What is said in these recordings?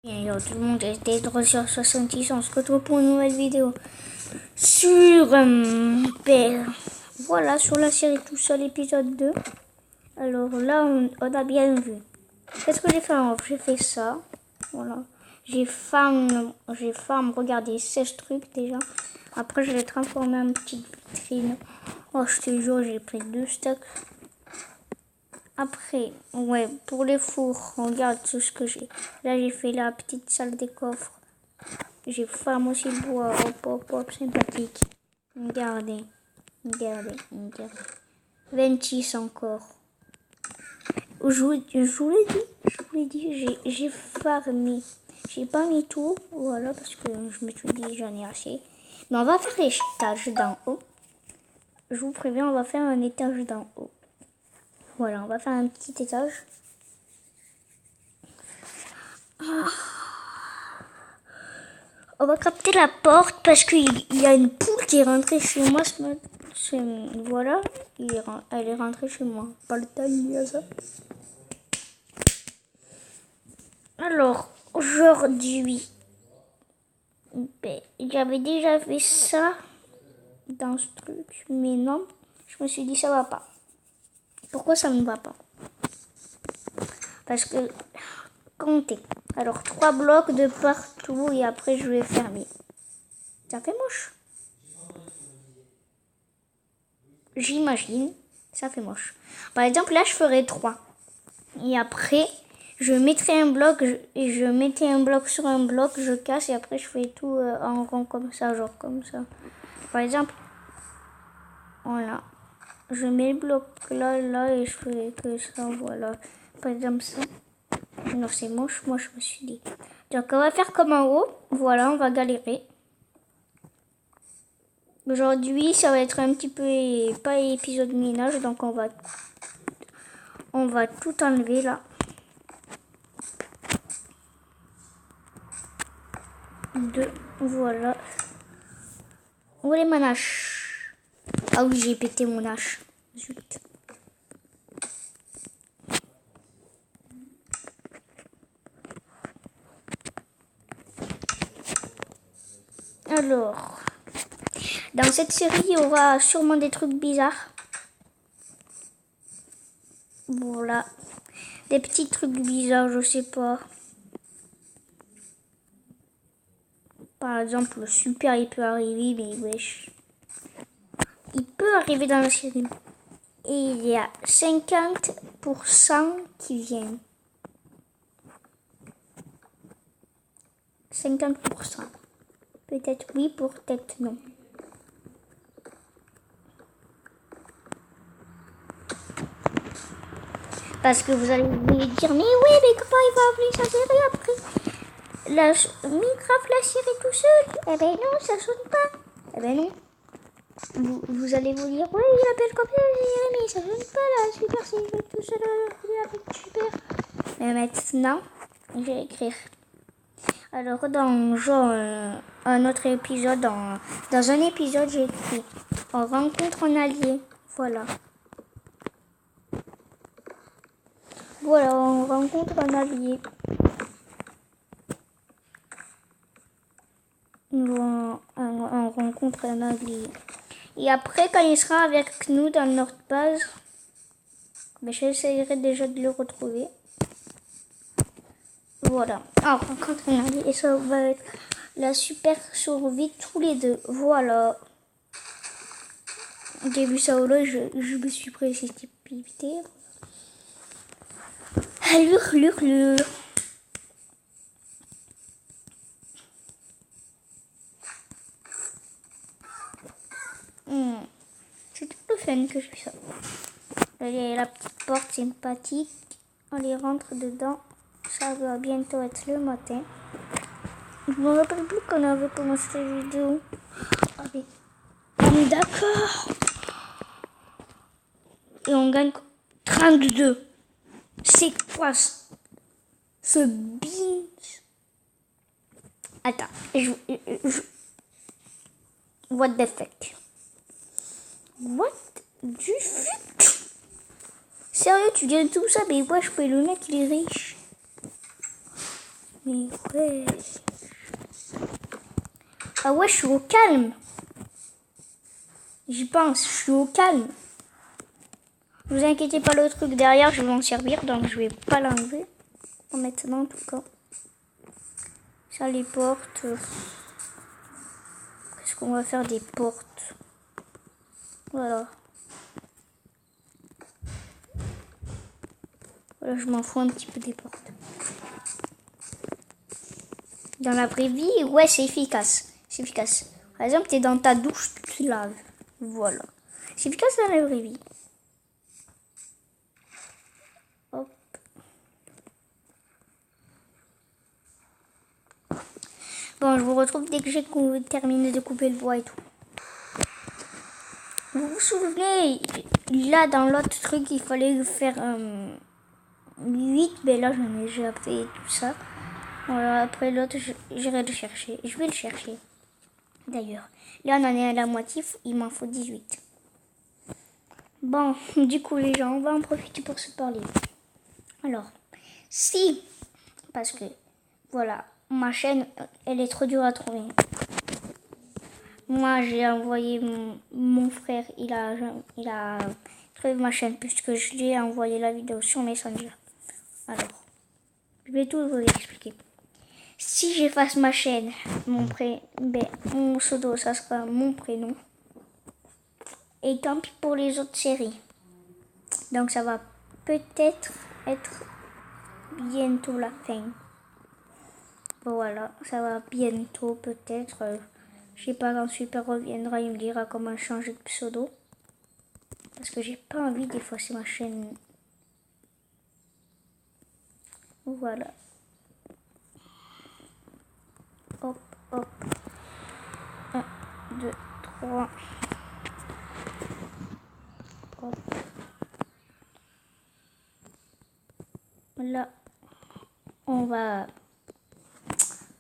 Bien, yo tout le monde, j'étais drôle sur 66, on se retrouve pour une nouvelle vidéo sur, voilà, sur la série Tout Seul épisode 2. Alors là, on a bien vu. Qu'est-ce que j'ai fait avant? J'ai fait ça, voilà. J'ai farm, regardez, 16 trucs déjà. Après, je l'ai transformé en petite vitrine. Oh, je te jure, j'ai pris 2 stocks. Après, ouais, pour les fours, regarde tout ce que j'ai. Là, j'ai fait la petite salle des coffres. J'ai farm aussi le bois. Hop, sympathique. Regardez. 26 encore. Je vous l'ai dit, j'ai farmé. J'ai pas mis tout, voilà, parce que je me suis dit, j'en ai assez. Mais on va faire l'étage d'en haut. Je vous préviens, on va faire un étage d'en haut. Voilà, on va faire un petit étage. On va capter la porte parce qu'il y a une poule qui est rentrée chez moi ce matin. Voilà, elle est rentrée chez moi. Pas le temps, il y a ça. Alors, aujourd'hui, j'avais déjà fait ça dans ce truc, mais non, je me suis dit ça va pas. Pourquoi ça ne va pas? Parce que, comptez. Alors, 3 blocs de partout et après je vais fermer. Ça fait moche. J'imagine, ça fait moche. Par exemple, là, je ferai 3. Et après, je mettrai un bloc, je mettais un bloc sur un bloc, je casse et après, je fais tout en rond comme ça, genre comme ça. Par exemple, voilà. Je mets le bloc là, et je fais que ça, voilà. Par exemple, ça. Non, c'est moche, moi, je me suis dit. Donc, on va faire comme en haut. Voilà, on va galérer. Aujourd'hui, ça va être un petit peu pas épisode ménage, donc on va tout enlever là. Voilà. Où est mon hache? Ah oui, j'ai pété mon hache. Zut. Alors, dans cette série, il y aura sûrement des trucs bizarres. Voilà. Des petits trucs bizarres, je sais pas. Par exemple, le super, il peut arriver, mais wesh. Il peut arriver dans la série. Et il y a 50% qui viennent. 50%. Peut-être oui, peut-être non. Parce que vous allez me dire, mais oui, mais comment il va appeler sa série après Minecraft, la série tout seul? Eh ben non, ça sonne pas. Eh ben non. Vous allez vous dire, oui, il appelle comme ça, mais ça sonne pas là, super série tout seul, il appelle super. Mais maintenant, je vais écrire. Alors, dans genre, un autre épisode, dans un épisode, j'ai écrit, on rencontre un allié. Voilà. Voilà, on rencontre un allié. On rencontre un allié. Et après, quand il sera avec nous dans notre base, j'essaierai déjà de le retrouver. Voilà. On rencontre un allié et ça va être la super survie tous les deux. Voilà. J'ai vu ça là, je me suis précipitée. Allure. C'est tout le fun que je fais ça. Là, il y a la petite porte sympathique. On les rentre dedans. Ça va bientôt être le matin. Je me rappelle plus qu'on avait commencé cette vidéo. D'accord. Et on gagne 32. C'est quoi ce beans? Attends, what the fuck? What du fuck? Sérieux, tu gagnes tout ça, mais wesh, le mec il est riche. Mais ouais. Ah ouais, je suis au calme. J'y pense, je suis au calme. Ne vous inquiétez pas, le truc derrière, je vais m'en servir, donc je vais pas l'enlever. Maintenant, en tout cas. Ça, les portes. Qu'est-ce qu'on va faire des portes? Voilà. Voilà, je m'en fous un petit peu des portes. Dans la vraie vie, ouais, c'est efficace. C'est efficace. Par exemple, tu es dans ta douche, tu te laves. Voilà. C'est efficace dans la vraie vie. Hop. Bon, je vous retrouve dès que j'ai terminé de couper le bois et tout. Vous vous souvenez, là, dans l'autre truc, il fallait faire 8. Mais là, j'en ai déjà fait tout ça. Voilà, après l'autre, j'irai le chercher. Je vais le chercher. D'ailleurs, là, on en est à la moitié. Il m'en faut 18. Bon, du coup, les gens, on va en profiter pour se parler. Alors, si, parce que, voilà, ma chaîne, elle est trop dure à trouver. Moi, j'ai envoyé mon frère, il a trouvé ma chaîne puisque je lui ai envoyé la vidéo sur Messenger. Alors, je vais tout vous expliquer. Si j'efface ma chaîne, mon pseudo, ça sera mon prénom. Et tant pis pour les autres séries. Donc, ça va peut-être être bientôt la fin. Voilà, ça va bientôt peut-être. Je sais pas quand Super reviendra, il me dira comment changer de pseudo. Parce que j'ai pas envie d'effacer ma chaîne. Voilà. Hop, hop. 1, 2, 3. Hop. Là, on va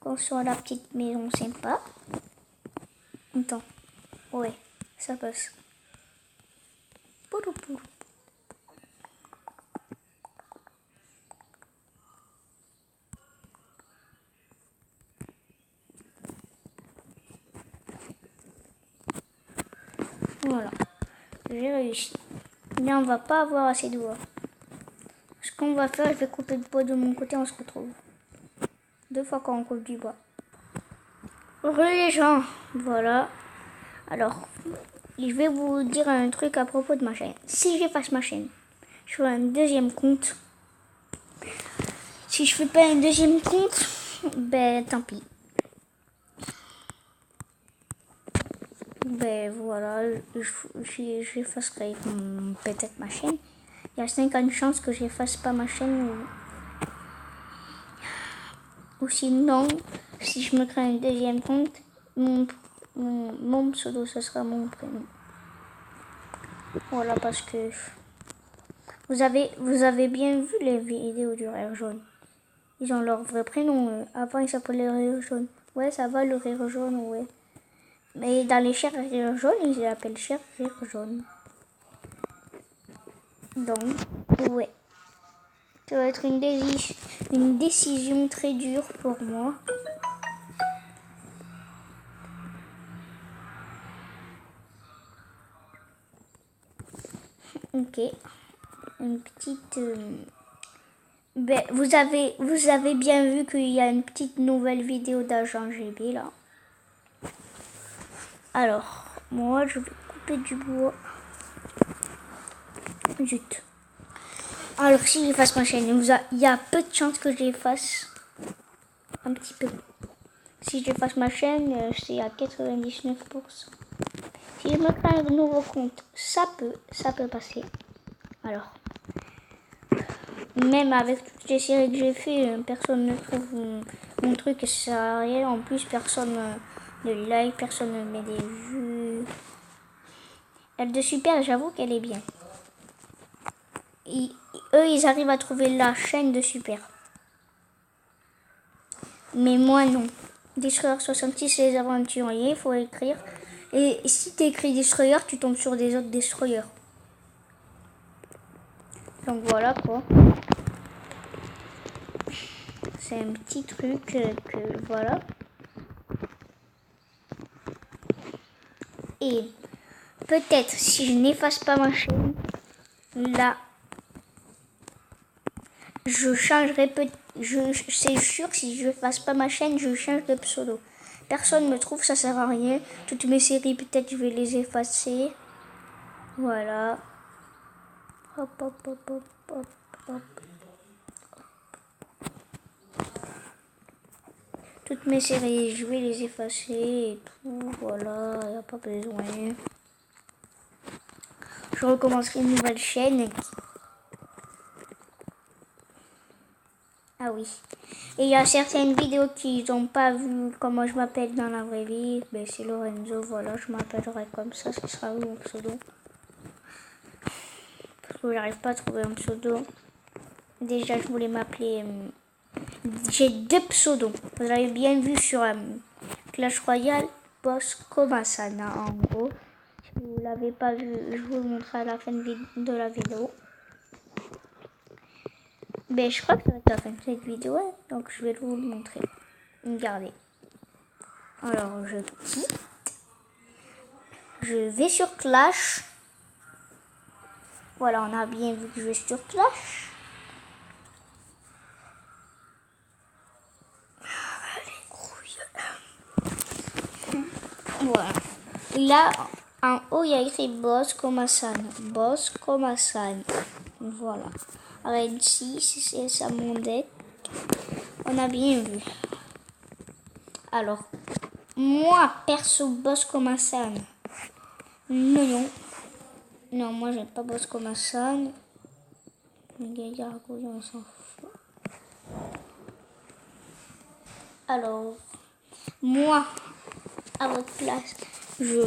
construire la petite maison sympa. Attends. Ouais, ça passe. Poulou, poulou. Voilà, j'ai réussi. Mais on va pas avoir assez de bois. Ce qu'on va faire, je vais couper le bois de mon côté, on se retrouve. 2 fois qu'on coupe du bois. Les gens, voilà. Alors, je vais vous dire un truc à propos de ma chaîne. Si j'efface ma chaîne, je fais un deuxième compte. Si je fais pas un deuxième compte, ben tant pis. Ben voilà, j'effacerai peut-être ma chaîne. Il y a 50 chances que j'efface pas ma chaîne. Ou sinon, si je me crée un deuxième compte, mon pseudo, ce sera mon prénom. Voilà, parce que vous avez bien vu les vidéos du rire jaune. Ils ont leur vrai prénom. Avant, ils s'appelaient rire jaune. Ouais, ça va, le rire jaune, ouais. Mais dans les chers rire jaune, ils l'appellent cher rire jaune. Donc, ouais. Ça va être une décision très dure pour moi. Ok. Une petite... Ben, vous avez bien vu qu'il y a une petite nouvelle vidéo d'Agent GB là. Alors, moi je vais couper du bois. Zut. Alors si j'efface ma chaîne, il y a peu de chances que j'efface. Un petit peu. Si j'efface ma chaîne, c'est à 99%. Si je me crée un nouveau compte, ça peut passer. Alors, même avec toutes les séries que j'ai fait, personne ne trouve mon truc et ça sert à rien. En plus, personne ne like, personne ne met des vues. Elle de super, j'avoue qu'elle est bien. Eux, ils arrivent à trouver la chaîne de super. Mais moi, non. Destroyer 66, les aventuriers, il faut écrire. Et si tu écris Destroyer, tu tombes sur des autres Destroyers. Donc voilà quoi. C'est un petit truc que voilà. Et peut-être si je n'efface pas ma chaîne, là, je changerai c'est sûr, si je n'efface pas ma chaîne, je change de pseudo. Personne me trouve, ça sert à rien. Toutes mes séries, peut-être je vais les effacer. Voilà. Hop, hop, hop, hop, hop, hop. Toutes mes séries, je vais les effacer et tout. Voilà, il n'y a pas besoin. Je recommencerai une nouvelle chaîne. Ah oui. Et il y a certaines vidéos qui n'ont pas vu comment je m'appelle dans la vraie vie. Ben, c'est Lorenzo, voilà, je m'appellerai comme ça, ce sera mon pseudo. Parce que j'arrive pas à trouver un pseudo. Déjà, je voulais m'appeler... j'ai 2 pseudos. Vous l'avez bien vu sur Clash Royale, Boss Komasana en gros. Si vous l'avez pas vu, je vous le montrerai à la fin de la vidéo. Mais je crois que ça va être la fin de cette vidéo, hein, donc je vais vous le montrer. Regardez. Alors je quitte. Je vais sur Clash. Voilà, on a bien vu que je vais sur Clash. Voilà. Là, en haut, il y a écrit Boss Komasan. Boss Komasan. Voilà. Alors ici, c'est ça mon deck. On a bien vu. Alors, moi, perso, Boss Komasan. Non. Non, moi, j'aime pas Boss Komasan. Les gars, on s'en fout. Alors, moi, à votre place, je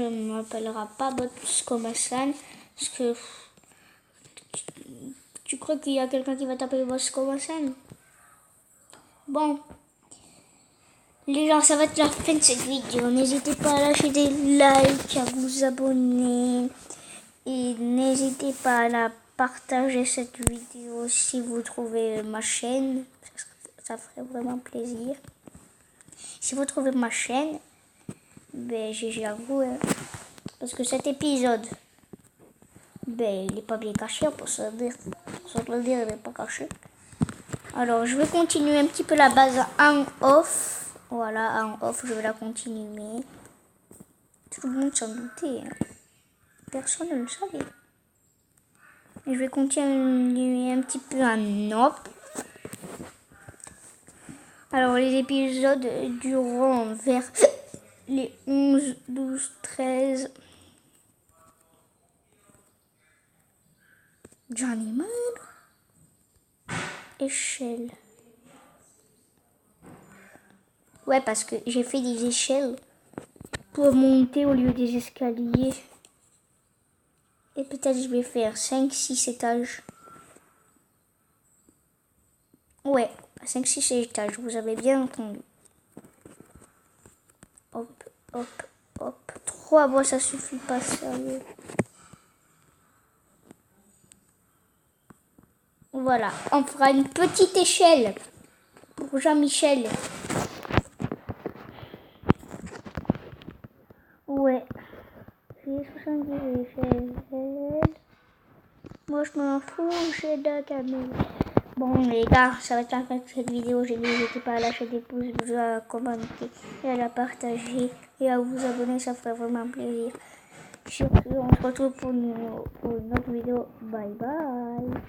m'appellerai pas Boss Komasan parce que tu crois qu'il y a quelqu'un qui va t'appeler Boss Komasan? Bon, les gens, ça va être la fin de cette vidéo. N'hésitez pas à lâcher des likes, à vous abonner et n'hésitez pas à la partager cette vidéo si vous trouvez ma chaîne. Ça ferait vraiment plaisir. Si vous trouvez ma chaîne, ben GG à vous, hein. Parce que cet épisode, ben il n'est pas bien caché, pour se le dire, il n'est pas caché. Alors je vais continuer un petit peu la base en off. Voilà, en off, je vais la continuer. Tout le monde s'en doutait, hein. Personne ne le savait. Et je vais continuer un petit peu en off. Alors les épisodes dureront vers les 11, 12, 13. J'en ai marre. Échelle. Ouais, parce que j'ai fait des échelles pour monter au lieu des escaliers. Et peut-être je vais faire 5-6 étages. Ouais, 5-6 étages, vous avez bien entendu. Hop, hop, hop. 3 bois, ça suffit pas, sérieux. Voilà, on fera une petite échelle pour Jean-Michel. Ouais, j'ai 70 échelles. Moi, je m'en fous, j'ai de la caméra. Bon, les gars, ça va être la fin de cette vidéo. N'hésitez pas à lâcher des pouces bleus, à commenter et à la partager et à vous abonner, ça ferait vraiment plaisir. Sur ce, on se retrouve pour une autre vidéo. Bye bye.